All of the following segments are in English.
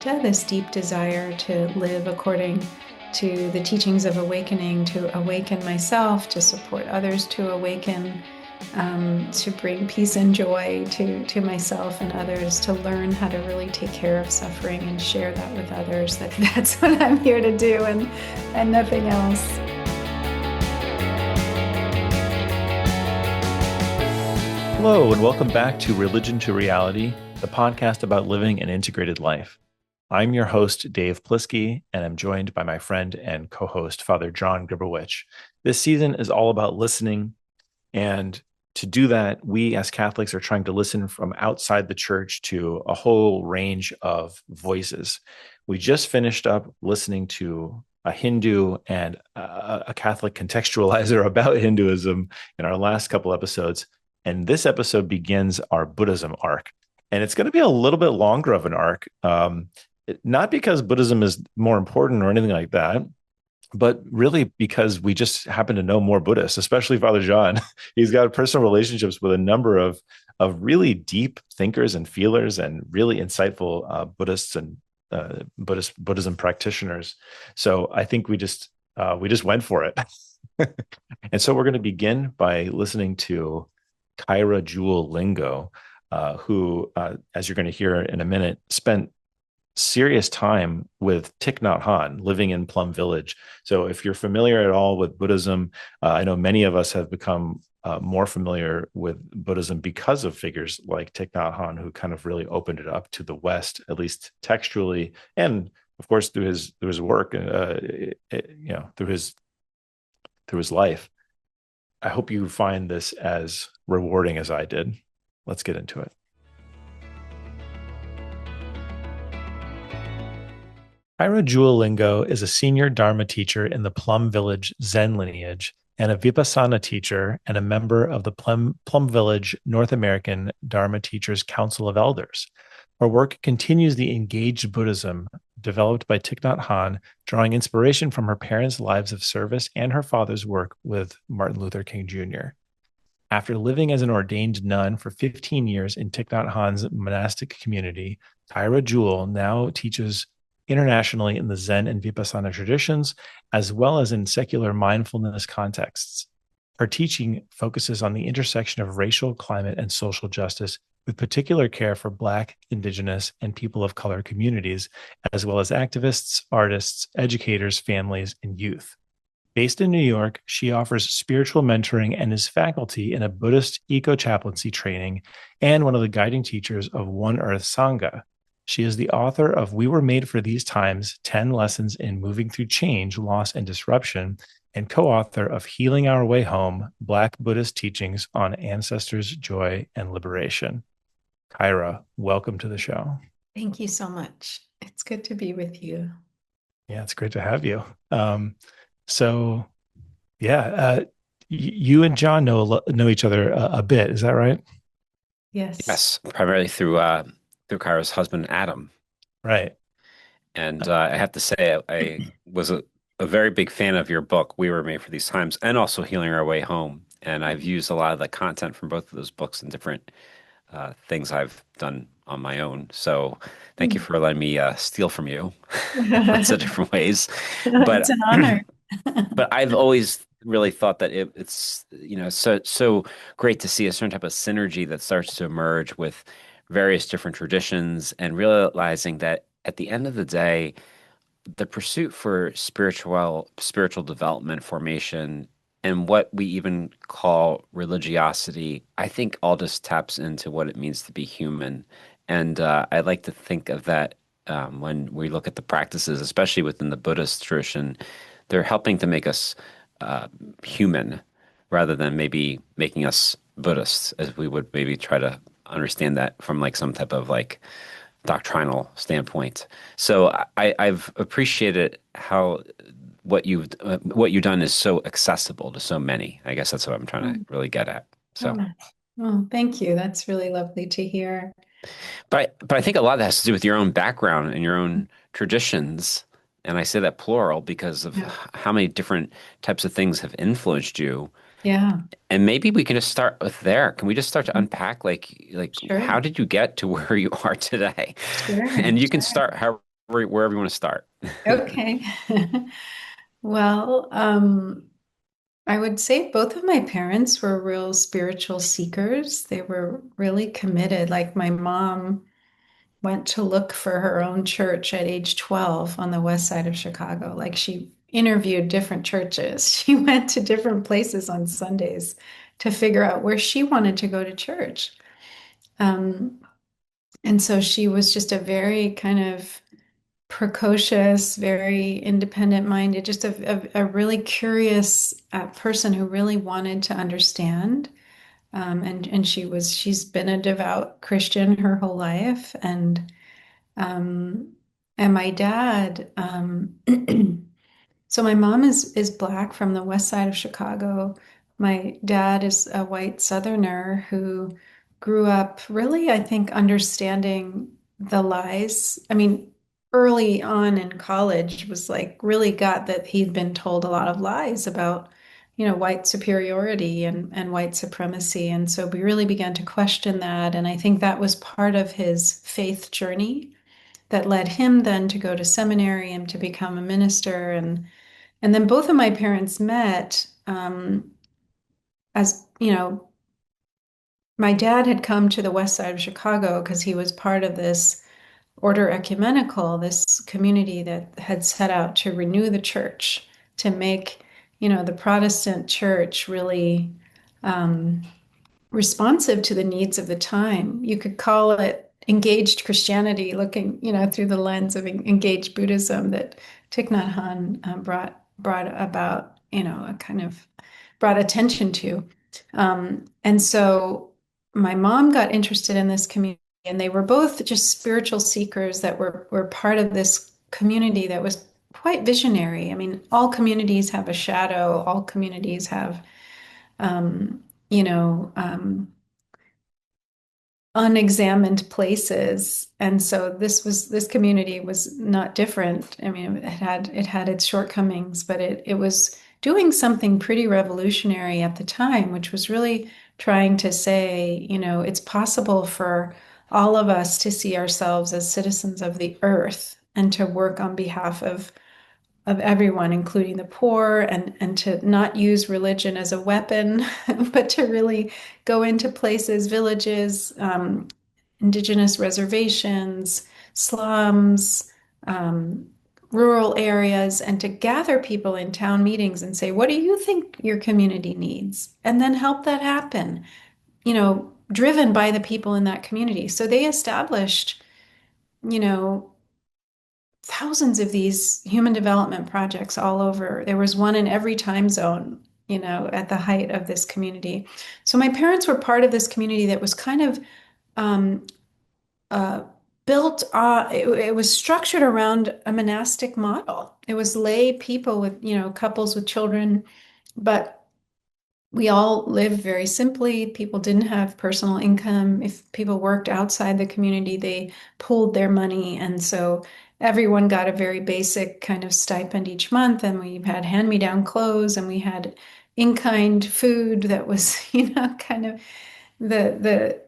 this deep desire to live according to the teachings of awakening, to awaken myself, to support others to awaken, to bring peace and joy to myself and others, to learn how to really take care of suffering and share that with others. That's what I'm here to do, and nothing else. Hello, and welcome back to Religion to Reality, the podcast about living an integrated life. I'm your host, Dave Plisky, and I'm joined by my friend and co-host, Father John Gribowich. This season is all about listening, and to do that, we as Catholics are trying to listen from outside the church to a whole range of voices. We just finished up listening to a Hindu and a Catholic contextualizer about Hinduism in our last couple episodes, and this episode begins our Buddhism arc. And it's going to be a little bit longer of an arc. Not because Buddhism is more important or anything like that, but really because we just happen to know more Buddhists, especially Father John. He's got personal relationships with a number of really deep thinkers and feelers and really insightful Buddhists and Buddhism practitioners. So I think we just went for it. And so we're going to begin by listening to Kaira Jewel Lingo, who, as you're going to hear in a minute, spent serious time with Thich Nhat Hanh living in Plum Village. So if you're familiar at all with Buddhism, I know many of us have become more familiar with Buddhism because of figures like Thich Nhat Hanh, who kind of really opened it up to the West, at least textually, and of course through his work, through his life. I hope you find this as rewarding as I did. Let's get into it. Kaira Jewel Lingo is a senior Dharma teacher in the Plum Village Zen lineage and a Vipassana teacher and a member of the Plum Village North American Dharma Teachers Council of Elders. Her work continues the engaged Buddhism developed by Thich Nhat Hanh, drawing inspiration from her parents' lives of service and her father's work with Martin Luther King Jr. After living as an ordained nun for 15 years in Thich Nhat Hanh's monastic community, Kaira Jewel now teaches internationally in the Zen and Vipassana traditions, as well as in secular mindfulness contexts. Her teaching focuses on the intersection of racial, climate, and social justice, with particular care for Black, Indigenous, and people of color communities, as well as activists, artists, educators, families, and youth. Based in New York, she offers spiritual mentoring and is faculty in a Buddhist eco-chaplaincy training and one of the guiding teachers of One Earth Sangha. She is the author of We Were Made for These Times, 10 Lessons in Moving Through Change, Loss, and Disruption, and co-author of Healing Our Way Home, Black Buddhist Teachings on Ancestors, Joy, and Liberation. Kaira, welcome to the show. Thank you so much. It's good to be with you. Yeah, it's great to have you. You and John know each other a bit. Is that right? Yes, primarily through Kaira's husband, Adam. Right. And I have to say, I was a very big fan of your book, We Were Made for These Times, and also Healing Our Way Home. And I've used a lot of the content from both of those books in different things I've done on my own. So thank you for letting me steal from you in lots of different ways. But it's an honor. But I've always really thought that it's so great to see a certain type of synergy that starts to emerge with various different traditions, and realizing that at the end of the day, the pursuit for spiritual development, formation, and what we even call religiosity, I think all just taps into what it means to be human. And I like to think of that when we look at the practices, especially within the Buddhist tradition, they're helping to make us human rather than maybe making us Buddhists, as we would maybe try to understand that from like some type of like doctrinal standpoint. So I've appreciated how what you've done is so accessible to so many. I guess that's what I'm trying to really get at. So, well, thank you. That's really lovely to hear. But I think a lot of that has to do with your own background and your own traditions. And I say that plural because of how many different types of things have influenced you. Yeah. And maybe we can just start with there. Can we just start to unpack, like Sure. how did you get to where you are today? Sure. And you can start wherever you want to start. Okay. Well, I would say both of my parents were real spiritual seekers. They were really committed. Like my mom went to look for her own church at age 12 on the west side of Chicago. Like she interviewed different churches. She went to different places on Sundays to figure out where she wanted to go to church. Um, and so she was just a very kind of precocious, very independent minded, just a really curious person who really wanted to understand. And she's been a devout Christian her whole life. Um, and my dad, so my mom is black from the west side of Chicago. My dad is a white Southerner who grew up really, I think, understanding the lies. I mean, early on in college was like really got that he'd been told a lot of lies about, white superiority and white supremacy. And so we really began to question that. And I think that was part of his faith journey that led him then to go to seminary and to become a minister. And then both of my parents met as, my dad had come to the west side of Chicago because he was part of this order ecumenical, this community that had set out to renew the church, to make, the Protestant church really um, responsive to the needs of the time. You could call it engaged Christianity, looking, through the lens of engaged Buddhism that Thich Nhat Hanh brought about, a kind of brought attention to. And so my mom got interested in this community, and they were both just spiritual seekers that were part of this community that was quite visionary. I mean, all communities have a shadow, all communities have um, you know, unexamined places. And so this community was not different. I mean, it had its shortcomings, but it was doing something pretty revolutionary at the time, which was really trying to say, it's possible for all of us to see ourselves as citizens of the earth and to work on behalf of everyone, including the poor, and to not use religion as a weapon, but to really go into places, villages, indigenous reservations, slums, um, rural areas, and to gather people in town meetings and say, what do you think your community needs? And then help that happen, driven by the people in that community. So they established, you know, thousands of these human development projects all over. There was one in every time zone, at the height of this community. So my parents were part of this community that was kind of um, uh, built it was structured around a monastic model. It was lay people with, couples with children, but we all lived very simply. People didn't have personal income. If people worked outside the community, they pooled their money. And so everyone got a very basic kind of stipend each month. And we had hand-me-down clothes, and we had in-kind food that was, kind of the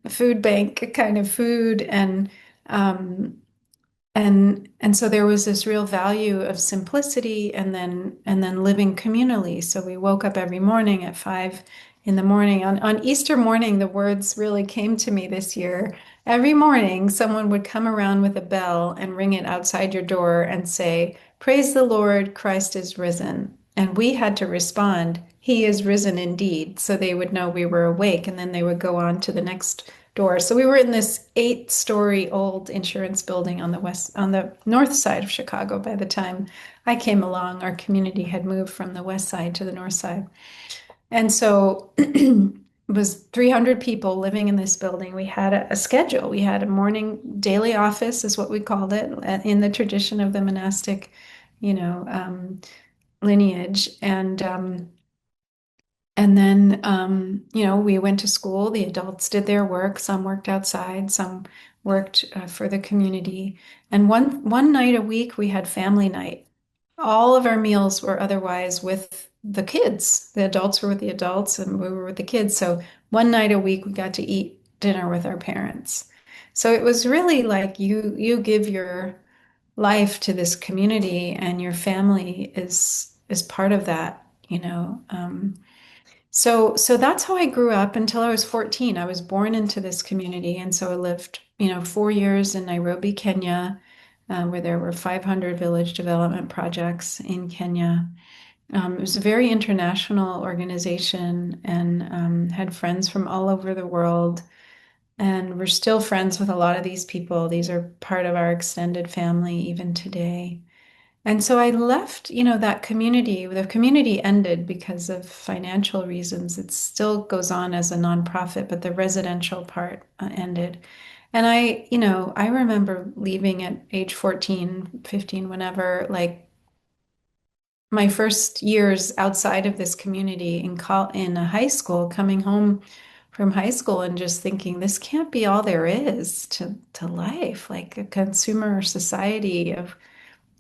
food bank kind of food. Um, and so there was this real value of simplicity and then living communally. So we woke up every morning at 5 in the morning. On Easter morning, the words really came to me this year. Every morning, someone would come around with a bell and ring it outside your door and say, "Praise the Lord, Christ is risen." And we had to respond, "He is risen indeed." So they would know we were awake, and then they would go on to the next door. So we were in this 8-story old insurance building on the north side of Chicago by the time I came along. Our community had moved from the west side to the north side. And so it was 300 people living in this building. We had a schedule. We had a morning daily office, is what we called it, in the tradition of the monastic, lineage. And then, we went to school. The adults did their work. Some worked outside, some worked for the community. And one night a week, we had family night. All of our meals were otherwise with the kids. The adults were with the adults, and we were with the kids. So one night a week, we got to eat dinner with our parents. So it was really like you give your life to this community, and your family is part of that, you know. So that's how I grew up until I was 14. I was born into this community, and so I lived, 4 years in Nairobi, Kenya, where there were 500 village development projects in Kenya. It was a very international organization, and had friends from all over the world. And we're still friends with a lot of these people. These are part of our extended family even today. And so I left, that community. The community ended because of financial reasons. It still goes on as a nonprofit, but the residential part ended. And I remember leaving at age 14, 15, whenever, like my first years outside of this community in a high school, coming home from high school and just thinking this can't be all there is to life, like a consumer society of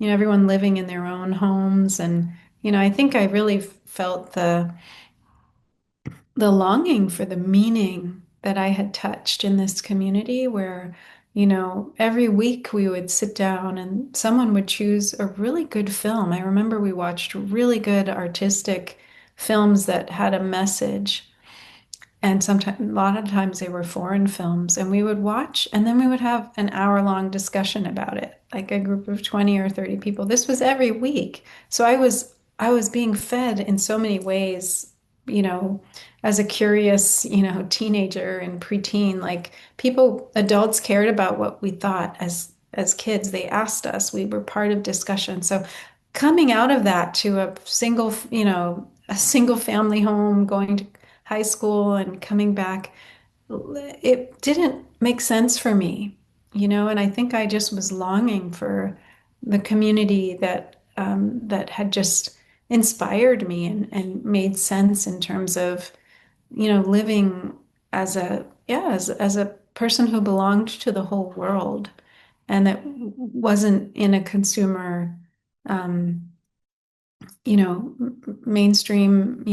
everyone living in their own homes. And I think I really felt the longing for the meaning that I had touched in this community, where every week we would sit down and someone would choose a really good film. I remember we watched really good artistic films that had a message, and sometimes, a lot of times, they were foreign films, and we would watch, and then we would have an hour-long discussion about it, like a group of 20 or 30 people. This was every week. So I was being fed in so many ways, you know, as a curious, teenager and preteen. Like, adults cared about what we thought as kids. They asked us. We were part of discussion. So coming out of that to a single family home, going to high school and coming back, it didn't make sense for me, and I think I just was longing for the community that had just inspired me and made sense in terms of, living as a, yeah, as a person who belonged to the whole world, and that wasn't in a consumer, um, mainstream,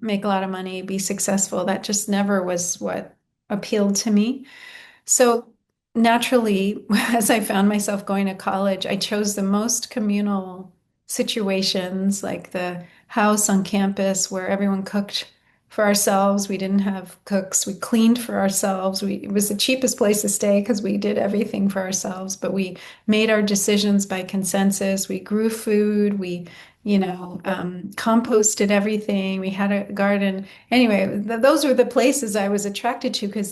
make a lot of money, be successful. That just never was what appealed to me. So naturally, as I found myself going to college, I chose the most communal situations, like the house on campus where everyone cooked for ourselves. We didn't have cooks. We cleaned for ourselves. It was the cheapest place to stay because we did everything for ourselves, but we made our decisions by consensus. We grew food. We, composted everything. We had a garden. Anyway, those were the places I was attracted to because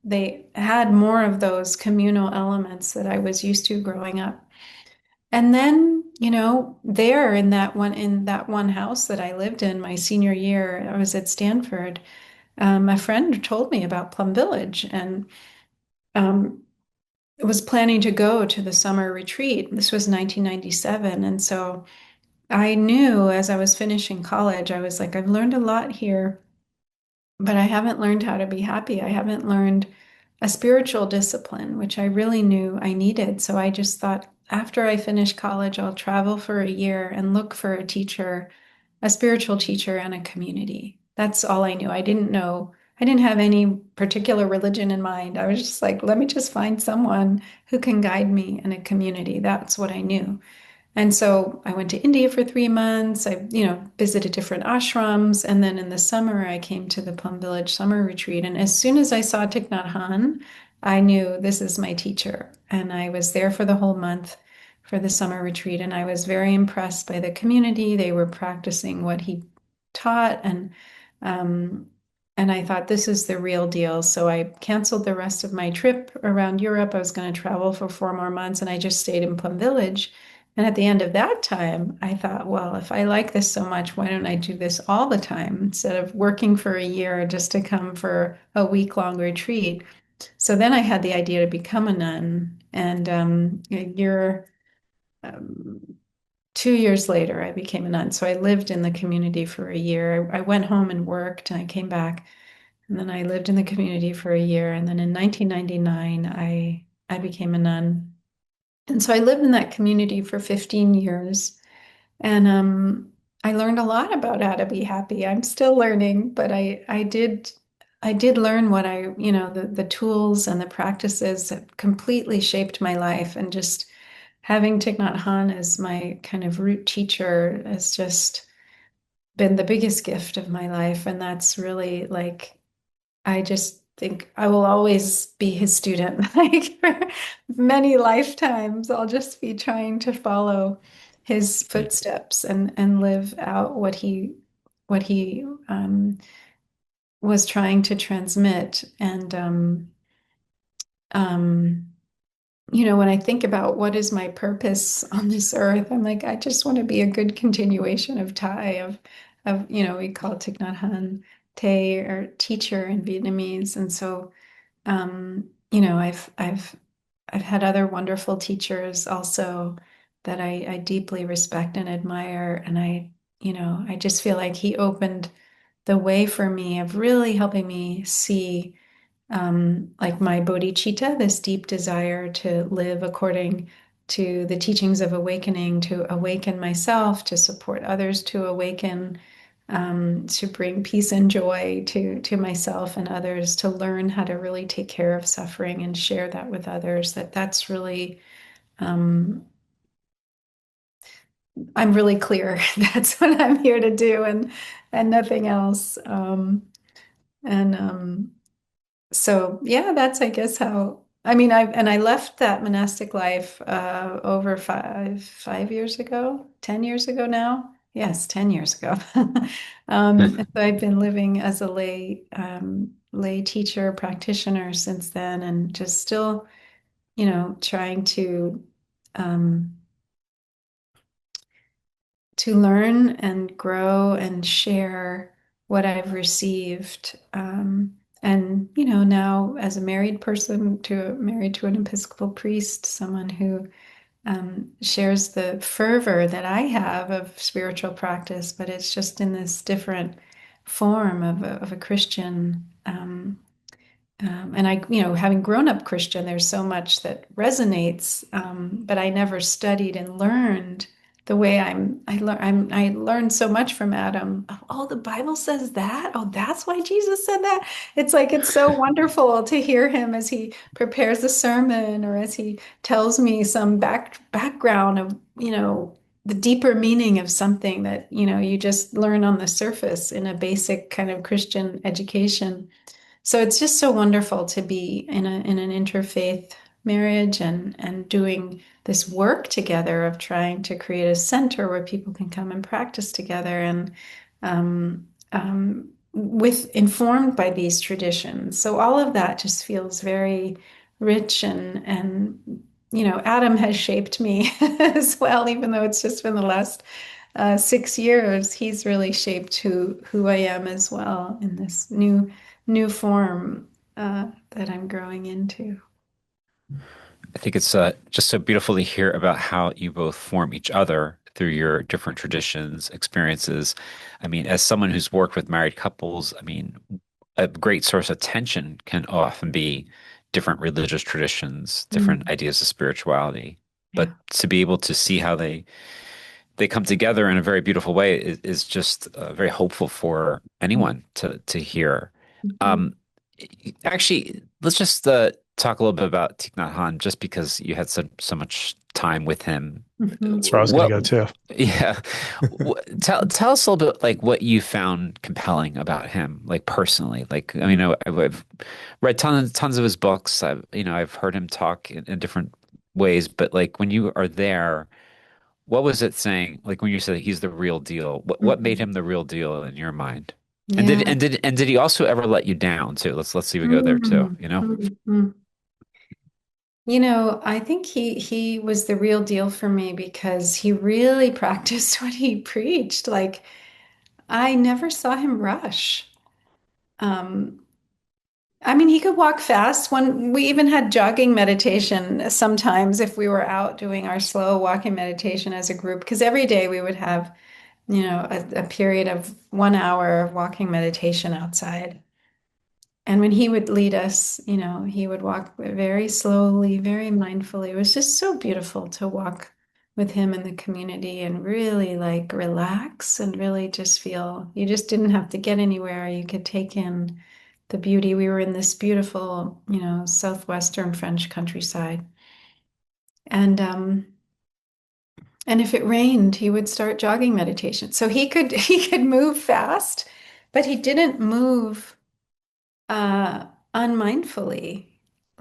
they had more of those communal elements that I was used to growing up. And then, there in that one house that I lived in my senior year, I was at Stanford. A friend told me about Plum Village, and um, was planning to go to the summer retreat. This was 1997, and so I knew as I was finishing college, I was like, I've learned a lot here, but I haven't learned how to be happy. I haven't learned a spiritual discipline, which I really knew I needed. So I just thought, after I finish college, I'll travel for a year and look for a teacher, a spiritual teacher, and a community. That's all I knew. I didn't know, I didn't have any particular religion in mind. I was just like, let me just find someone who can guide me in a community. That's what I knew. And so I went to India for 3 months. I, visited different ashrams. And then in the summer, I came to the Plum Village summer retreat. And as soon as I saw Thich Nhat Hanh, I knew this is my teacher. And I was there for the whole month for the summer retreat. And I was very impressed by the community. They were practicing what he taught. Um, and I thought, this is the real deal. So I canceled the rest of my trip around Europe. I was going to travel for 4 more months, and I just stayed in Plum Village. And at the end of that time, I thought, well, if I like this so much, why don't I do this all the time instead of working for a year just to come for a week-long retreat? So then I had the idea to become a nun. And um, 2 years later, I became a nun. So I lived in the community for a year. I went home and worked, and I came back. And then I lived in the community for a year. And then in 1999, I became a nun. And so I lived in that community for 15 years. And I learned a lot about how to be happy. I'm still learning, but I did learn what the tools and the practices that completely shaped my life, and just having Thich Nhat Hanh as my kind of root teacher has just been the biggest gift of my life. And that's really like, I just think I will always be his student. Like for many lifetimes, I'll just be trying to follow his footsteps and live out what he was trying to transmit. And um, when I think about what is my purpose on this earth, I'm like, I just want to be a good continuation of Thai, we call Thich Nhat Hanh Thầy or teacher in Vietnamese. And so, I've had other wonderful teachers also that I deeply respect and admire. And I just feel like he opened the way for me of really helping me see like my bodhicitta, this deep desire to live according to the teachings of awakening, to awaken myself, to support others to awaken, to bring peace and joy to myself and others, to learn how to really take care of suffering and share that with others. That's really, um, I'm really clear. That's what I'm here to do, and nothing else. And So yeah, that's I guess how I mean I left that monastic life over five years ago, 10 years ago now. Yes, 10 years ago. And so I've been living as a lay teacher, practitioner since then, and just still, trying um to learn and grow and share what I've received. And now as a married person married to an Episcopal priest, someone who shares the fervor that I have of spiritual practice, but it's just in this different form of a Christian. And having grown up Christian, there's so much that resonates, but I never studied and learned the way I learned so much from Adam. Oh, the Bible says that. Oh, that's why Jesus said that. It's like it's so wonderful to hear him as he prepares the sermon or as he tells me some background of, the deeper meaning of something that, you just learn on the surface in a basic kind of Christian education. So it's just so wonderful to be in an interfaith marriage and doing this work together of trying to create a center where people can come and practice together and with informed by these traditions. So all of that just feels very rich and Adam has shaped me as well, even though it's just been the last 6 years. He's really shaped who I am as well in this new form that I'm growing into. I think it's just so beautiful to hear about how you both form each other through your different traditions, experiences. I mean, as someone who's worked with married couples, I mean, a great source of tension can often be different religious traditions, different Mm, ideas of spirituality. yeah. But to be able to see how they come together in a very beautiful way is just very hopeful for anyone to hear. Mhm. Um, Actually, let's just talk a little bit about Thich Nhat Hanh, just because you had so much time with him. Mhm. That's where I was going to What, go too. yeah, tell us a little bit like what you found compelling about him, like personally. Like, I mean, I've read tons of his books. I've heard him talk in different ways, but like when you are there. What was it saying? Like when you said he's the real deal, what made Mhm. him the real deal in your mind? And did Yeah. and did and did he also ever let you down too? Let's see if we go there too, Mm, you know? mm. I think he was the real deal for me because he really practiced what he preached. Like I never saw him rush. Um, I mean, he could walk fast. When we even had jogging meditation sometimes if we were out doing our slow walking meditation as a group, because every day we would have, a period of 1 hour of walking meditation outside. And when he would lead us, he would walk very slowly, very mindfully. It was just so beautiful to walk with him in the community and really like relax and really just feel you just didn't have to get anywhere. You could take in the beauty. We were in this beautiful, southwestern French countryside. And And if it rained, he would start jogging meditation. So he could move fast, but he didn't move uh unmindfully.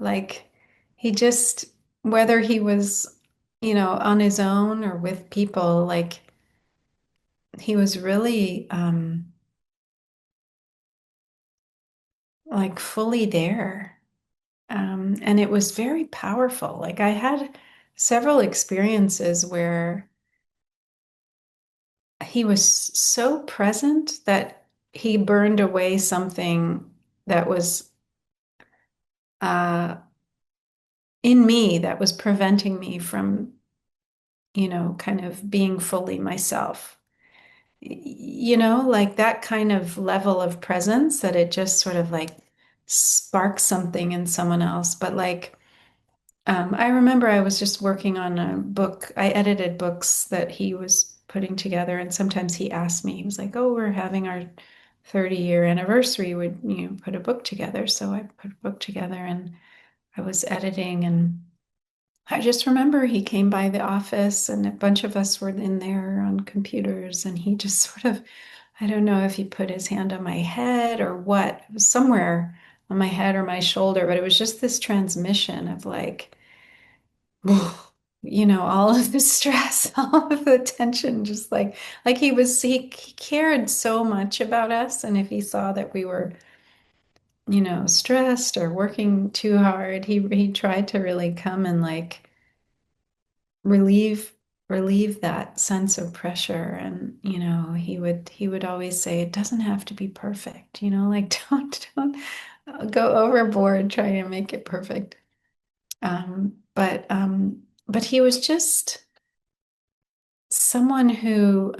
Like he just, whether he was, on his own or with people, like he was really like fully there. And it was very powerful. Like I had several experiences where he was so present that he burned away something that was uh, in me that was preventing me from, kind of being fully myself. Like that kind of level of presence that it just sort of like sparks something in someone else. But like, I remember I was just working on a book. I edited books that he was putting together, and sometimes he asked me, he was like, "Oh, we're having our 30-year anniversary. Would you put a book together?" So I put a book together and I was editing, and I just remember he came by the office and a bunch of us were in there on computers, and he just sort of, I don't know if he put his hand on my head or what. It was somewhere on my head or my shoulder, but it was just this transmission of like, all of the stress, all of the tension, just like he cared so much about us. And if he saw that we were, stressed or working too hard, he tried to really come and like relieve relieve that sense of pressure. And he would always say it doesn't have to be perfect, like don't go overboard trying to make it perfect. But he was just someone who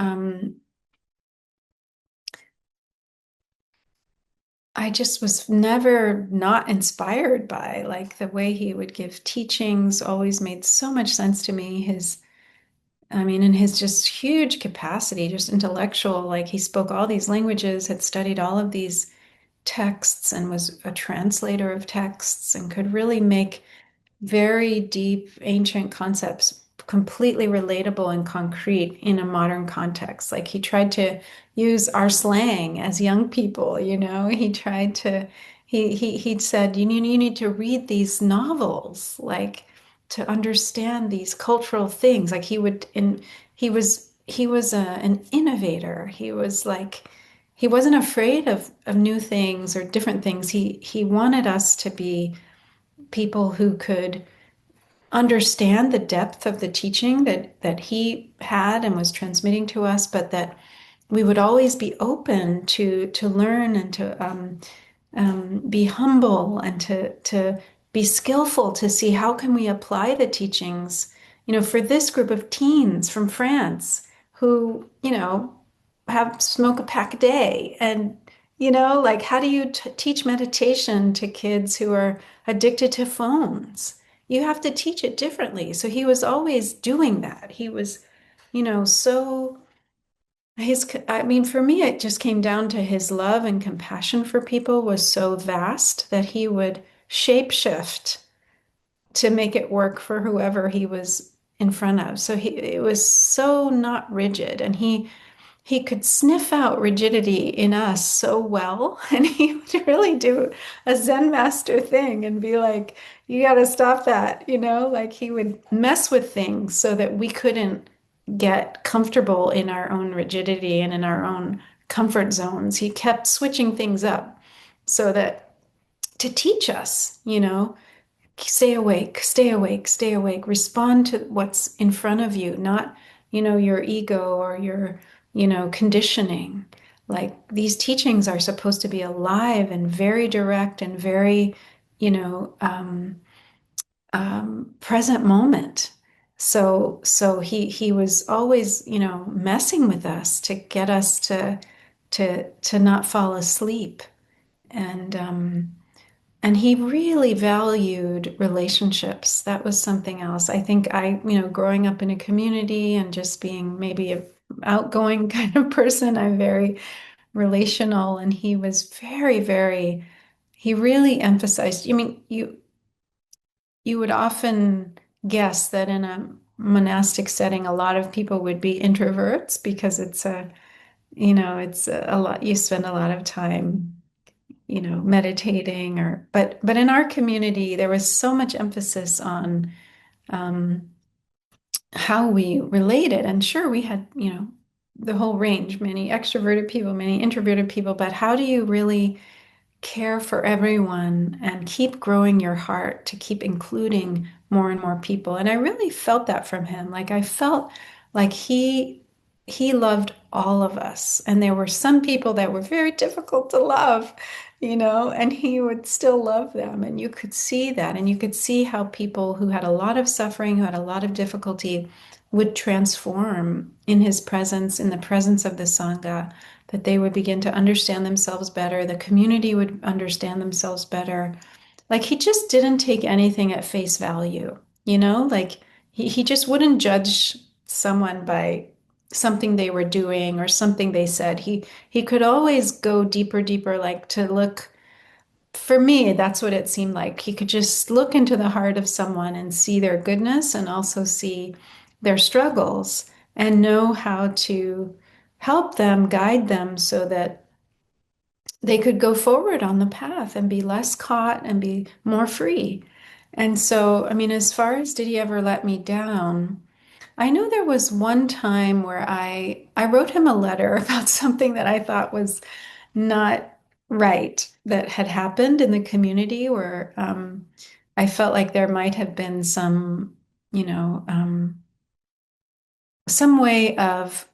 I just was never not inspired by. Like the way he would give teachings always made so much sense to me. I mean, and his just huge capacity, just intellectual, like he spoke all these languages, had studied all of these texts and was a translator of texts and could really make very deep ancient concepts completely relatable and concrete in a modern context. Like he tried to use our slang as young people, he tried to he said you need to read these novels like to understand these cultural things. Like he was an innovator. He was like he wasn't afraid of new things or different things. He wanted us to be people who could understand the depth of the teaching that he had and was transmitting to us, but that we would always be open to learn and to be humble and to be skillful to see how can we apply the teachings, for this group of teens from France who, have smoke a pack a day. And, like how do you teach meditation to kids who are addicted to phones? You have to teach it differently. So he was always doing that. He was, so I mean, for me, it just came down to his love and compassion for people was so vast that he would shapeshift to make it work for whoever he was in front of. So it was so not rigid, and he could sniff out rigidity in us so well. And he would really do a Zen master thing and be like, you got to stop that, like he would mess with things so that we couldn't get comfortable in our own rigidity and in our own comfort zones. He kept switching things up so that to teach us, stay awake, stay awake, stay awake, respond to what's in front of you, not, your ego or your, conditioning. Like these teachings are supposed to be alive and very direct and very, you know, um, present moment. So he was always, messing with us to get us to not fall asleep. And he really valued relationships. That was something else. I think growing up in a community and just being maybe a outgoing kind of person, I'm very relational. And he was very, very, he really emphasized, I mean, you would often guess that in a monastic setting, a lot of people would be introverts because it's a lot, you spend a lot of time, meditating but in our community, there was so much emphasis on um, how we related. And sure, we had, the whole range, many extroverted people, many introverted people, but how do you really care for everyone and keep growing your heart to keep including more and more people? And I really felt that from him. Like I felt like he loved all of us. And there were some people that were very difficult to love, and he would still love them. And you could see that. And you could see how people who had a lot of suffering, who had a lot of difficulty, would transform in his presence, in the presence of the Sangha, that they would begin to understand themselves better. The community would understand themselves better. Like he just didn't take anything at face value, like he just wouldn't judge someone by something they were doing or something they said. He could always go deeper, deeper, like to look. For me, that's what it seemed like. He could just look into the heart of someone and see their goodness and also see their struggles and know how to help them, guide them so that they could go forward on the path and be less caught and be more free. And so, I mean, as far as did he ever let me down, I know there was one time where I wrote him a letter about something that I thought was not right that had happened in the community where I felt like there might have been you know, um, some way of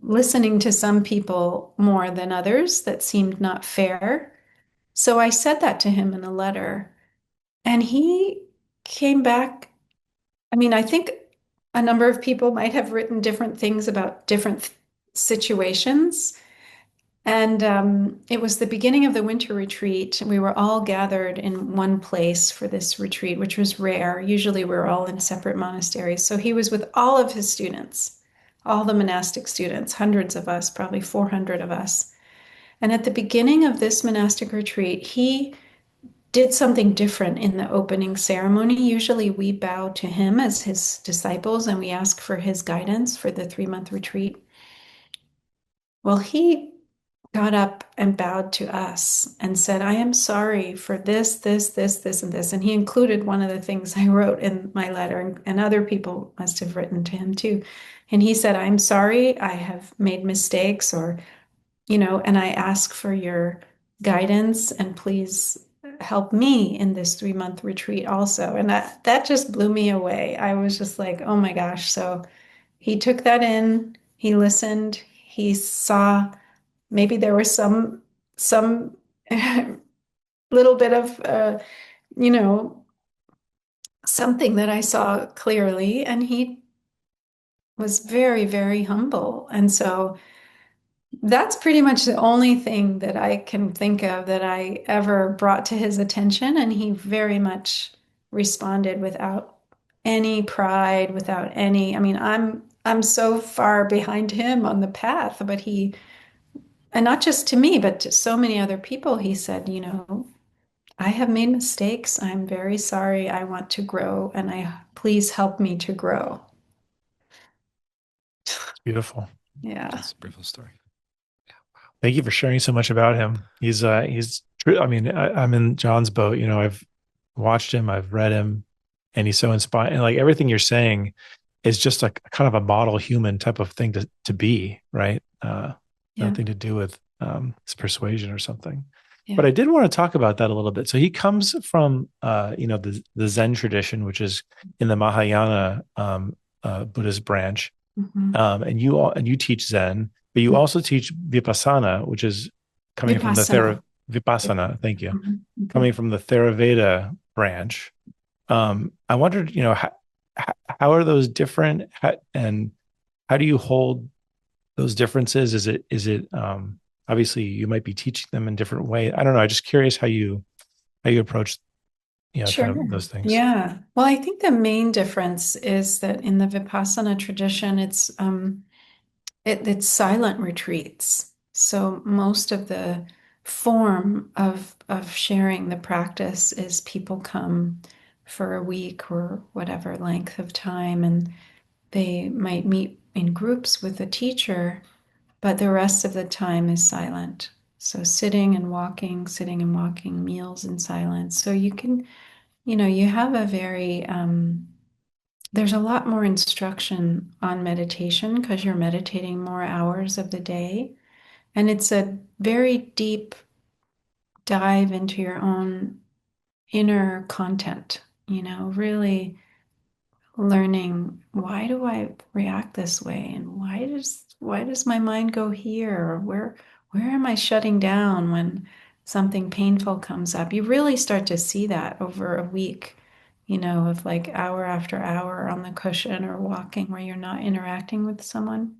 listening to some people more than others that seemed not fair. So I said that to him in a letter, and he came back. I mean, I think a number of people might have written different things about different situations. And it was the beginning of the winter retreat. We were all gathered in one place for this retreat, which was rare. Usually we're all in separate monasteries. So he was with all of his students, all the monastic students, hundreds of us, probably 400 of us. And at the beginning of this monastic retreat, he did something different in the opening ceremony. Usually we bow to him as his disciples and we ask for his guidance for the 3-month retreat. Well, he got up and bowed to us and said, I am sorry for this, this, this, this, and this. And he included one of the things I wrote in my letter, and other people must have written to him too. And he said, I'm sorry, I have made mistakes, and I ask for your guidance and please help me in this 3-month retreat also. And that just blew me away. I was just like, oh my gosh. So he took that in, he listened, he saw maybe there was some little bit of you know something that I saw clearly, and he was very, very humble. And so that's pretty much the only thing that I can think of that I ever brought to his attention, and he very much responded without any pride, without any, I mean, I'm so far behind him on the path, but and not just to me, but to so many other people, he said, I have made mistakes. I'm very sorry. I want to grow, and please help me to grow. It's beautiful. Yeah. That's a beautiful story. Thank you for sharing so much about him. He's true. I mean, I'm in John's boat. I've watched him, I've read him, and he's so inspiring. And like everything you're saying is just like kind of a model human type of thing to be, right? Yeah. Nothing to do with his persuasion or something. Yeah. But I did want to talk about that a little bit. So he comes from the Zen tradition, which is in the Mahayana Buddhist branch. Mhm. And you teach Zen, but you also teach Vipassana, which is coming from the Vipassana. Vipassana. Thank you. Mhm. Mhm. Coming from the Theravada branch. I wondered, how are those different, and how do you hold those differences? Is it obviously you might be teaching them in different ways. I don't know. I'm just curious how you approach, kind Sure. of those things. Yeah. Well, I think the main difference is that in the Vipassana tradition, it's silent retreats. So most of the form of sharing the practice is people come for a week or whatever length of time, and they might meet in groups with a teacher, but the rest of the time is silent. So sitting and walking, meals in silence. So you can, you have a very, there's a lot more instruction on meditation because you're meditating more hours of the day. And it's a very deep dive into your own inner content, really learning, why do I react this way, and why does my mind go here, or where am I shutting down when something painful comes up. You really start to see that over a week, of like hour after hour on the cushion or walking where you're not interacting with someone.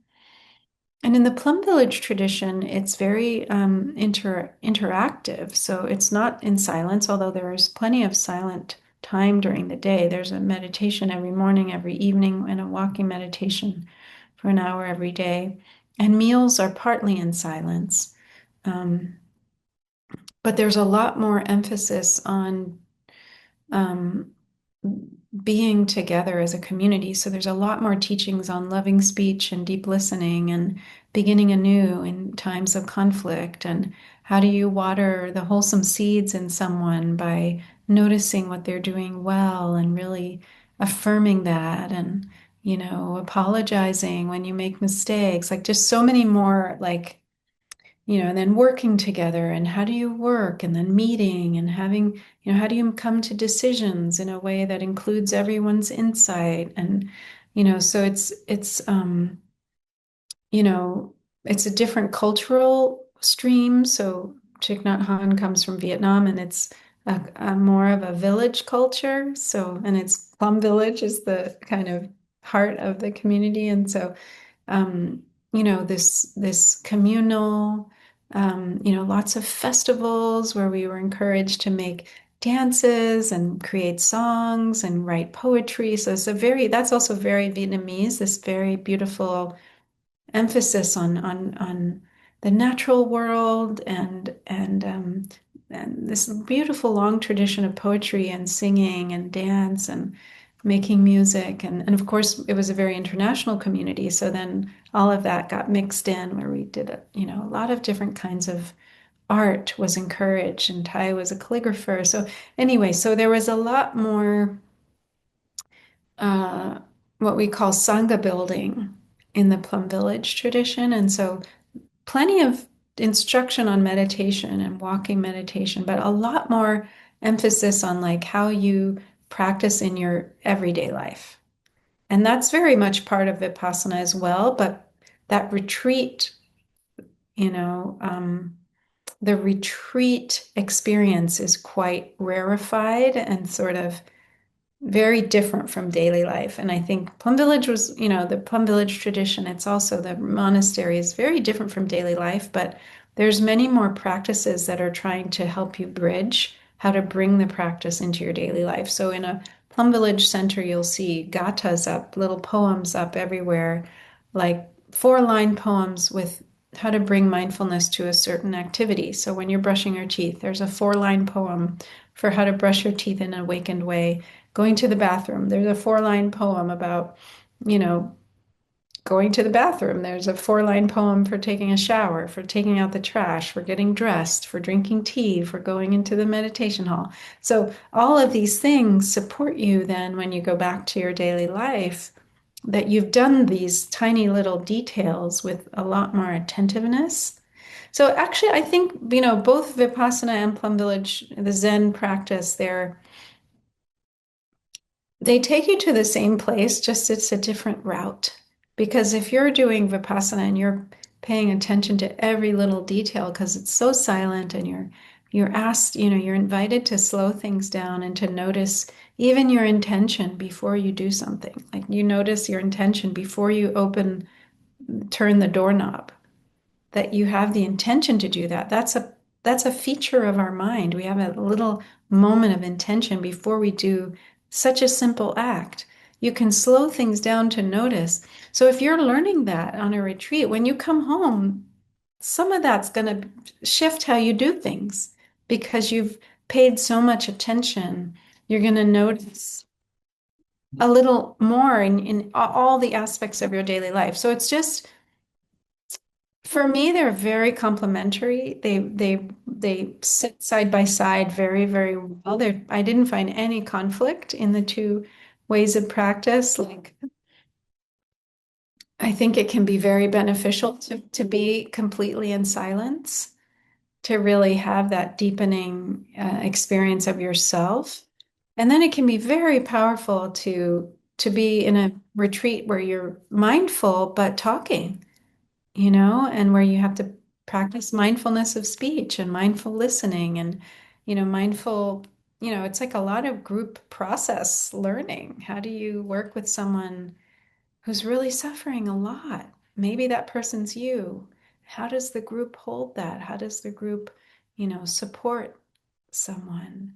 And in the Plum Village tradition, it's very interactive. So it's not in silence, although there is plenty of silent time during the day. There's a meditation every morning, every evening, and a walking meditation for an hour every day. And meals are partly in silence. Um, but there's a lot more emphasis on um, being together as a community. So there's a lot more teachings on loving speech and deep listening and beginning anew in times of conflict. And how do you water the wholesome seeds in someone by noticing what they're doing well and really affirming that, and, apologizing when you make mistakes. Like just so many more, like, and then working together, and how do you work, and then meeting and having, how do you come to decisions in a way that includes everyone's insight. And, so you know, it's a different cultural stream. So Thich Nhat Hanh comes from Vietnam, and it's a more of a village culture. So, and it's Plum Village is the kind of heart of the community. And so um, this communal, lots of festivals where we were encouraged to make dances and create songs and write poetry. So that's also very Vietnamese, this very beautiful emphasis on the natural world, and this beautiful long tradition of poetry and singing and dance and making music. And of course, it was a very international community. So then all of that got mixed in where we did, a lot of different kinds of art was encouraged, and Thai was a calligrapher. So anyway, so there was a lot more uh, what we call Sangha building in the Plum Village tradition. And so plenty of instruction on meditation and walking meditation, but a lot more emphasis on like how you practice in your everyday life. And that's very much part of Vipassana as well. But that retreat, you know, um, the retreat experience is quite rarefied and sort of very different from daily life. And I think Plum Village was, the Plum Village tradition, it's also the monastery is very different from daily life, but there's many more practices that are trying to help you bridge how to bring the practice into your daily life. So in a Plum Village center, you'll see gathas up, little poems up everywhere, like 4-line poems with how to bring mindfulness to a certain activity. So when you're brushing your teeth, there's a 4-line poem for how to brush your teeth in an awakened way. Going to the bathroom, there's a 4-line poem about, you know, going to the bathroom. There's a 4-line poem for taking a shower, for taking out the trash, for getting dressed, for drinking tea, for going into the meditation hall. So all of these things support you then when you go back to your daily life, that you've done these tiny little details with a lot more attentiveness. So actually, I think, both Vipassana and Plum Village, the Zen practice, they take you to the same place, just it's a different route. Because if you're doing Vipassana and you're paying attention to every little detail because it's so silent, and you're asked, you're invited to slow things down and to notice even your intention before you do something. Like you notice your intention before you turn the doorknob, that you have the intention to do that. That's a feature of our mind. We have a little moment of intention before we do such a simple act. You can slow things down to notice. So if you're learning that on a retreat, when you come home, some of that's going to shift how you do things because you've paid so much attention. You're going to notice a little more in all the aspects of your daily life. So it's just, for me, they're very complementary. They sit side by side very, very well. I didn't find any conflict in the two ways of practice. Like, I think it can be very beneficial to be completely in silence, to really have that deepening experience of yourself. And then it can be very powerful to be in a retreat where you're mindful but talking, and where you have to practice mindfulness of speech and mindful listening and, mindful, it's like a lot of group process learning. How do you work with someone who's really suffering a lot? Maybe that person's you. How does the group hold that? How does the group, support someone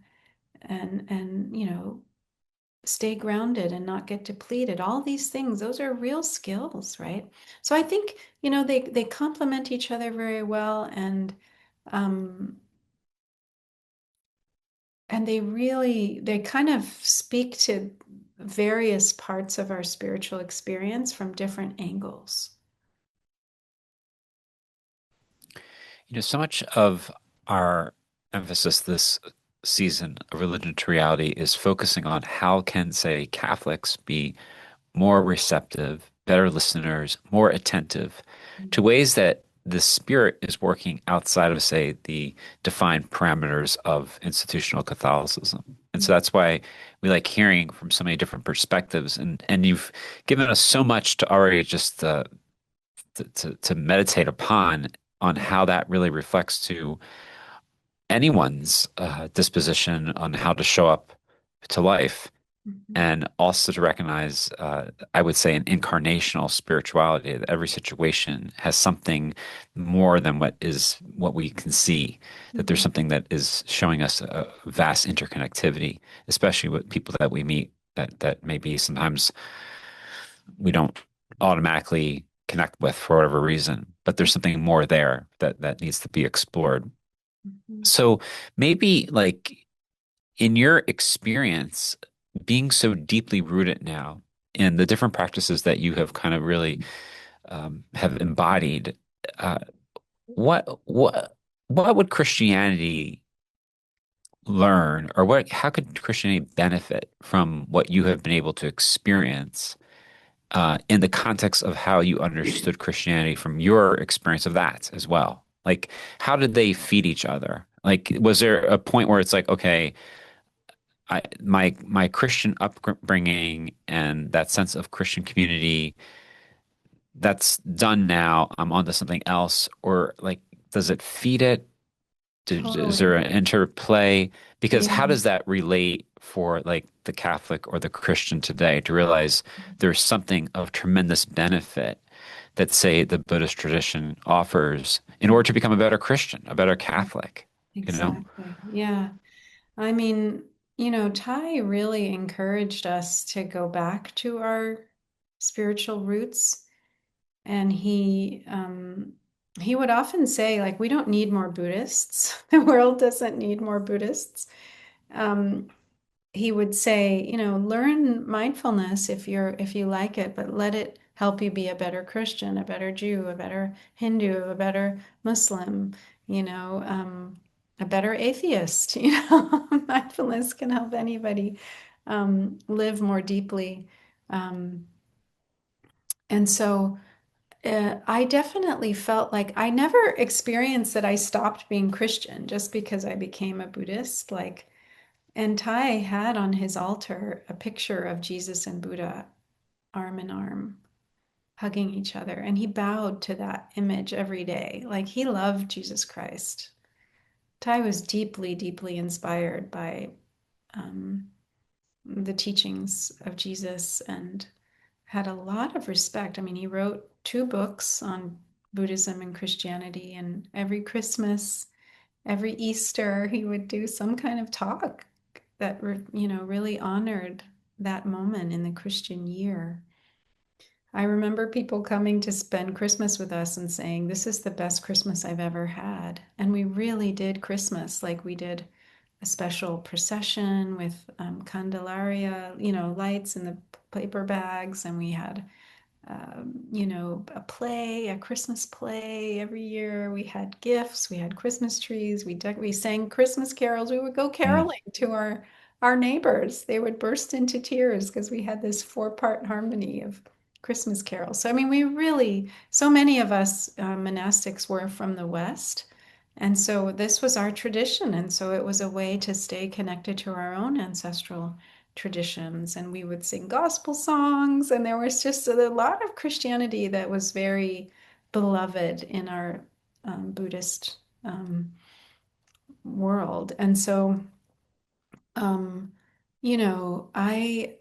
and stay grounded and not get depleted? All these things, those are real skills, right? So I think, they complement each other very well, um and they kind of speak to various parts of our spiritual experience from different angles. So much of our emphasis this season of Religion to Reality is focusing on how can, say, Catholics be more receptive, better listeners, more attentive to ways that the spirit is working outside of, say, the defined parameters of institutional Catholicism. And so that's why we like hearing from so many different perspectives. And you've given us so much to already just to meditate upon on how that really reflects to anyone's disposition on how to show up to life, Mhm. and also to recognize, I would say, an incarnational spirituality, that every situation has something more than what we can see, that there's Mhm. something that is showing us a vast interconnectivity, especially with people that we meet that maybe sometimes we don't automatically connect with for whatever reason, but there's something more there that needs to be explored. Mhm. So maybe like in your experience, being so deeply rooted now in the different practices that you have kind of really have embodied, uh, what what what would Christianity learn, or how could Christianity benefit from what you have been able to experience in the context of how you understood Christianity from your experience of that as well? Like, how did they feed each other? Like, was there a point where it's like, okay, my Christian upbringing and that sense of Christian community, that's done now. I'm onto something else, or like, does it feed it? Is there Totally. an interplay? Because how Yeah. does that relate for like the Catholic or the Christian today to realize there's something of tremendous benefit that, say, the Buddhist tradition offers in order to become a better Christian, a better Catholic, you know? Exactly. Yeah. I mean, Ty really encouraged us to go back to our spiritual roots. And he would often say, like, we don't need more Buddhists. The world doesn't need more Buddhists. Um, he would say, learn mindfulness if you like it, but let it help you be a better Christian, a better Jew, a better Hindu, a better Muslim, a better atheist. Mindfulness can help anybody live more deeply. Um, and so I definitely felt like I never experienced that I stopped being Christian just because I became a Buddhist. Like, and Tai had on his altar a picture of Jesus and Buddha arm in arm, hugging each other. And he bowed to that image every day. Like, he loved Jesus Christ. Tai was deeply, deeply inspired by um, the teachings of Jesus and had a lot of respect. I mean, he wrote two books on Buddhism and Christianity, and every Christmas, every Easter, he would do some kind of talk that really honored that moment in the Christian year. I remember people coming to spend Christmas with us and saying, "This is the best Christmas I've ever had." And we really did Christmas like we did a special procession with candelaria, lights in the paper bags, and we had a Christmas play every year. We had gifts, we had Christmas trees, we sang Christmas carols. We would go Mm. caroling to our neighbors. They would burst into tears because we had this four-part harmony of Christmas carols. So I mean, so many of us monastics were from the West. And so this was our tradition. And so it was a way to stay connected to our own ancestral traditions, and we would sing gospel songs, and there was just a lot of Christianity that was very beloved in our Buddhist world. And so um, I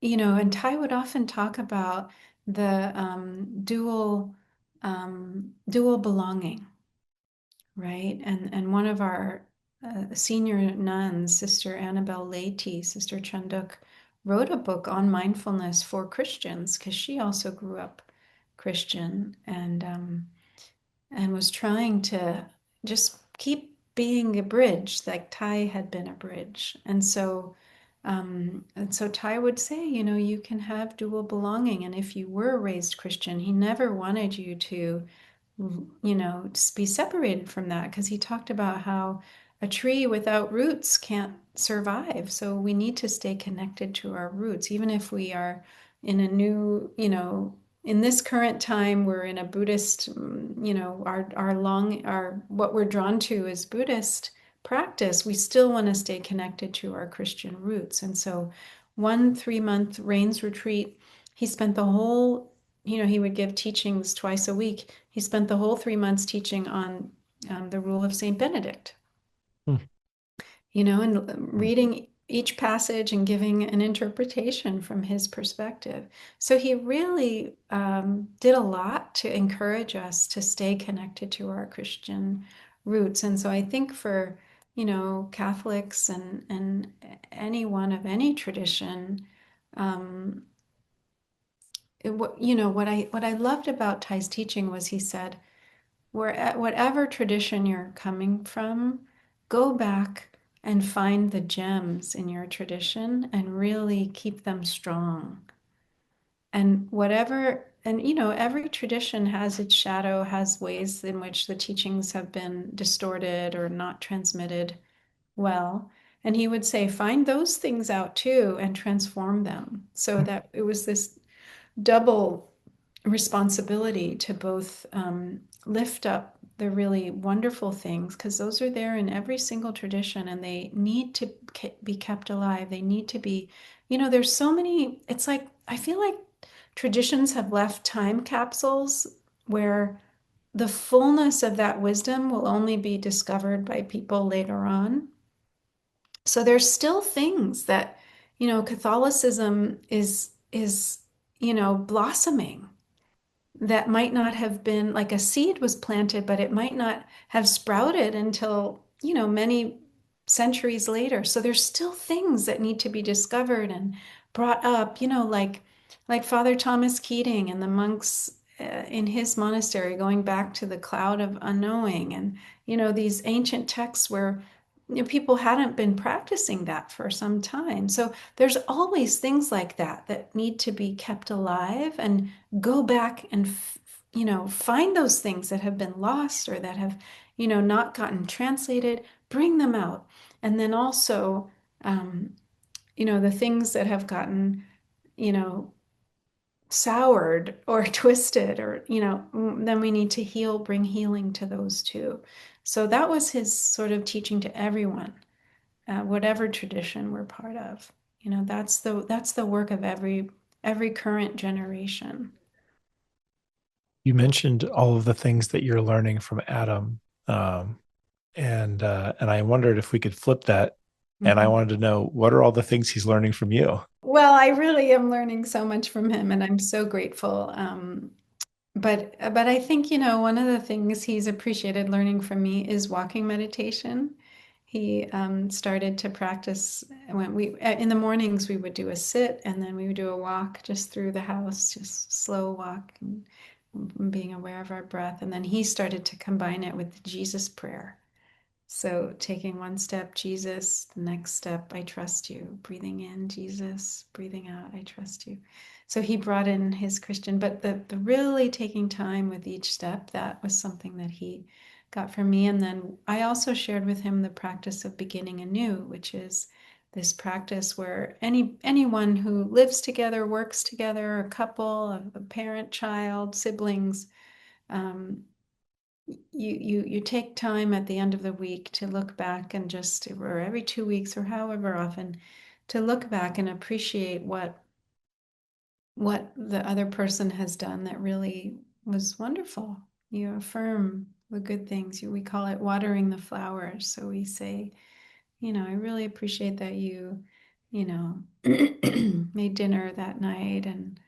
and Ty would often talk about the dual belonging, right? And one of our senior nuns, Sister Annabelle Leahy, Sister Chanduk, wrote a book on mindfulness for Christians because she also grew up Christian, and was trying to just keep being a bridge, like Ty had been a bridge. And so Ty would say, you can have dual belonging. And if you were raised Christian, he never wanted you to be separated from that, because he talked about how a tree without roots can't survive. So we need to stay connected to our roots, even if we are in a new, in this current time, we're in a Buddhist, our what we're drawn to is Buddhist practice. We still want to stay connected to our Christian roots. And so, 1 3-month Rains retreat, he spent the whole, he would give teachings twice a week. He spent the whole 3 months teaching on the rule of Saint Benedict, Mm. and reading each passage and giving an interpretation from his perspective. So he really did a lot to encourage us to stay connected to our Christian roots. And so I think for, Catholics and anyone of any tradition, um, what I loved about Ty's teaching was he said, whatever tradition you're coming from, go back and find the gems in your tradition and really keep them strong. And every tradition has its shadow, has ways in which the teachings have been distorted or not transmitted well. And he would say, find those things out too and transform them. So that it was this double responsibility to both lift up the really wonderful things, because those are there in every single tradition and they need to be kept alive. They need to be, there's so many, it's like, I feel like traditions have left time capsules where the fullness of that wisdom will only be discovered by people later on. So there's still things that, Catholicism is blossoming, that might not have been like a seed was planted, but it might not have sprouted until, many centuries later. So there's still things that need to be discovered and brought up, like Father Thomas Keating and the monks in his monastery going back to the cloud of unknowing, and, these ancient texts where, people hadn't been practicing that for some time. So there's always things like that that need to be kept alive, and go back and find those things that have been lost or that have not gotten translated, bring them out. And then also um, the things that have gotten you know soured or twisted, or then we need to bring healing to those too. So that was his sort of teaching to everyone, whatever tradition we're part of. That's the work of every current generation. You mentioned all of the things that you're learning from Adam, and I wondered if we could flip that. And I Mhm. wanted to know, what are all the things he's learning from you? Well, I really am learning so much from him, and I'm so grateful. But I think, one of the things he's appreciated learning from me is walking meditation. He started to practice when in the mornings we would do a sit, and then we would do a walk just through the house, just slow walk, and being aware of our breath. And then he started to combine it with the Jesus prayer. So taking one step, Jesus, the next step, I trust you. Breathing in, Jesus, breathing out, I trust you. So he brought in his Christian, but the really taking time with each step, that was something that he got from me. And then I also shared with him the practice of beginning anew, which is this practice where anyone who lives together, works together, a couple, a parent, child, siblings, um, you take time at the end of the week to look back and just, or every 2 weeks or however often, to look back and appreciate what the other person has done that really was wonderful. You affirm the good things. We call it watering the flowers. So we say, I really appreciate that you know, made dinner that night and,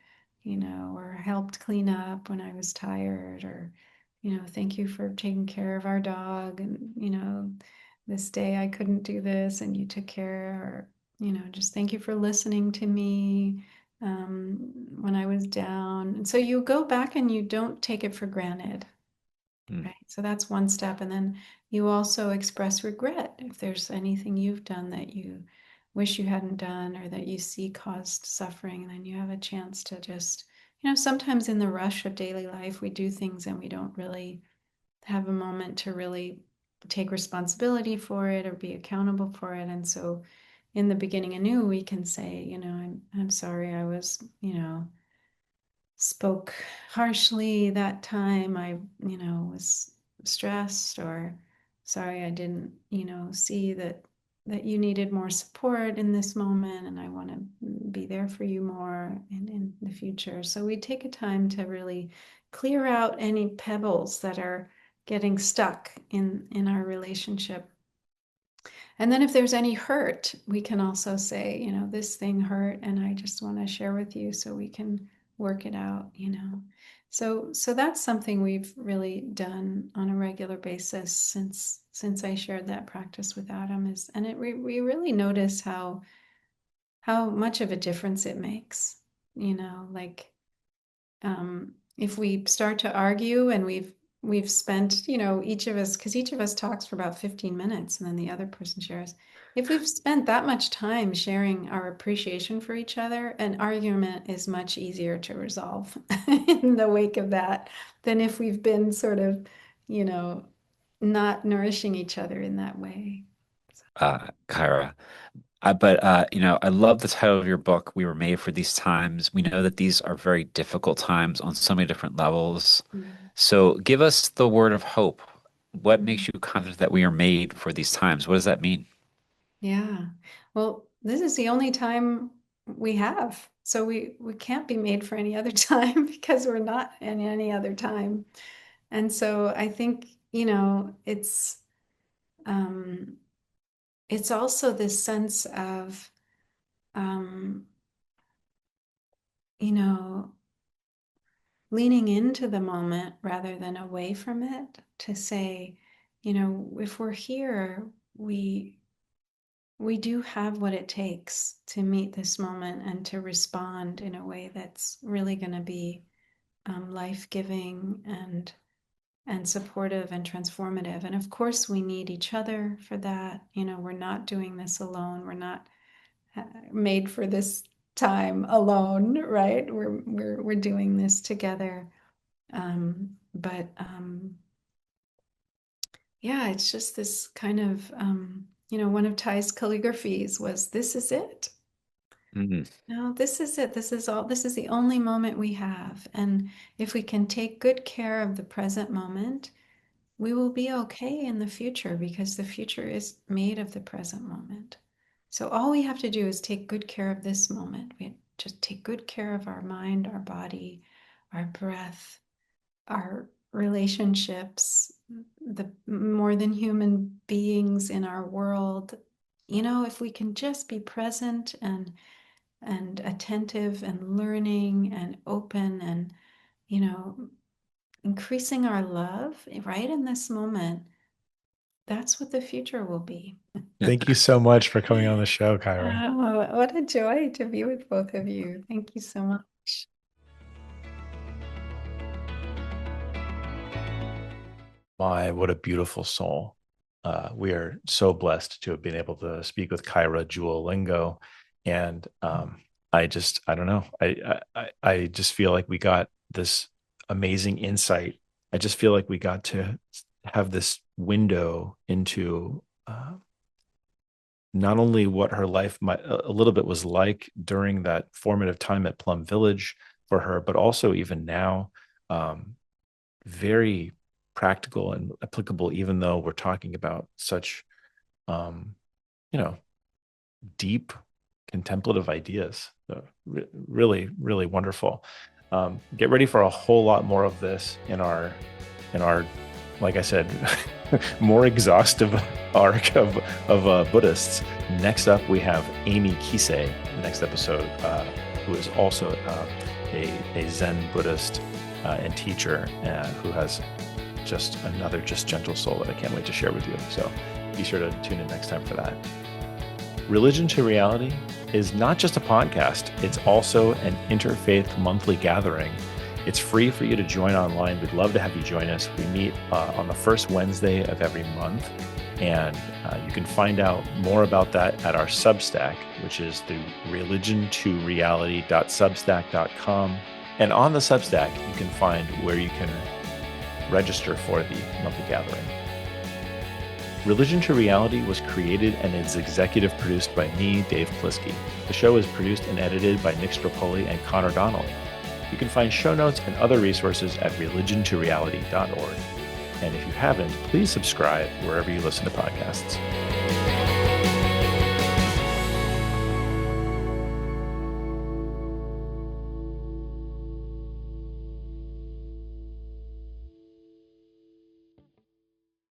or helped clean up when I was tired, or, thank you for taking care of our dog. And, this day I couldn't do this and you took care, or, just thank you for listening to me when I was down. And so you go back and you don't take it for granted. Mm. Right. So that's one step. And then you also express regret if there's anything you've done that you wish you hadn't done or that you see caused suffering. And then you have a chance to just, sometimes in the rush of daily life, we do things and we don't really have a moment to really take responsibility for it or be accountable for it. And so in the beginning anew, we can say, I'm sorry I was, spoke harshly that time. I, was stressed, or sorry, I didn't, see that you needed more support in this moment, and I want to be there for you more in the future. So we take a time to really clear out any pebbles that are getting stuck in our relationship. And then if there's any hurt, we can also say, this thing hurt and I just want to share with you so we can work it out. So that's something we've really done on a regular basis since I shared that practice with Adam, we really notice how much of a difference it makes. Like if we start to argue and we've spent, each of us, because each of us talks for about 15 minutes and then the other person shares. If we've spent that much time sharing our appreciation for each other, an argument is much easier to resolve in the wake of that than if we've been sort of, you know, not nourishing each other in that way. Kyra. But I love the title of your book, We Were Made for These Times. We know that these are very difficult times on so many different levels. Mm. So give us the word of hope. What makes Mm. you confident that we are made for these times? What does that mean? Yeah. Well, this is the only time we have. So we can't be made for any other time because we're not in any other time. And so I think, um it's also this sense of um, you know, leaning into the moment rather than away from it, to say, if we're here, we we do have what it takes to meet this moment and to respond in a way that's really going to be life-giving and supportive and transformative. And of course, we need each other for that. We're not doing this alone. We're not made for this time alone, right? We're doing this together. But yeah, it's just this kind of one of Ty's calligraphies was, "This is it." Mm. No, this is it. This is all. This is the only moment we have. And if we can take good care of the present moment, we will be okay in the future because the future is made of the present moment. So all we have to do is take good care of this moment. We just take good care of our mind, our body, our breath, our relationships, the more than human beings in our world. If we can just be present and attentive and learning and open and, you know, increasing our love right in this moment, that's what the future will be. Thank you so much for coming on the show, Kyra. Oh, what a joy to be with both of you. Thank you so much. My, what a beautiful soul. we are so blessed to have been able to speak with Kaira Jewel Lingo. And I don't know. I just feel like we got this amazing insight. I just feel like we got to have this window into not only what her life a little bit was like during that formative time at Plum Village for her, but also even now, very practical and applicable, even though we're talking about such, deep contemplative ideas. So really, really wonderful. Get ready for a whole lot more of this in our, like I said, more exhaustive arc of Buddhists. Next up, we have Amy Kisei, next episode, who is also a Zen Buddhist and teacher who has just another gentle soul that I can't wait to share with you. So be sure to tune in next time for that. Religion to Reality is not just a podcast, it's also an interfaith monthly gathering. It's free for you to join online. We'd love to have you join us. We meet on the first Wednesday of every month, and you can find out more about that at our Substack, which is the religiontoreality.substack.com. And on the Substack, you can find where you can register for the monthly gathering. Religion to Reality was created and is executive produced by me, Dave Plisky. The show is produced and edited by Nick Stropoli and Connor Donnelly. You can find show notes and other resources at religiontoreality.org. And if you haven't, please subscribe wherever you listen to podcasts.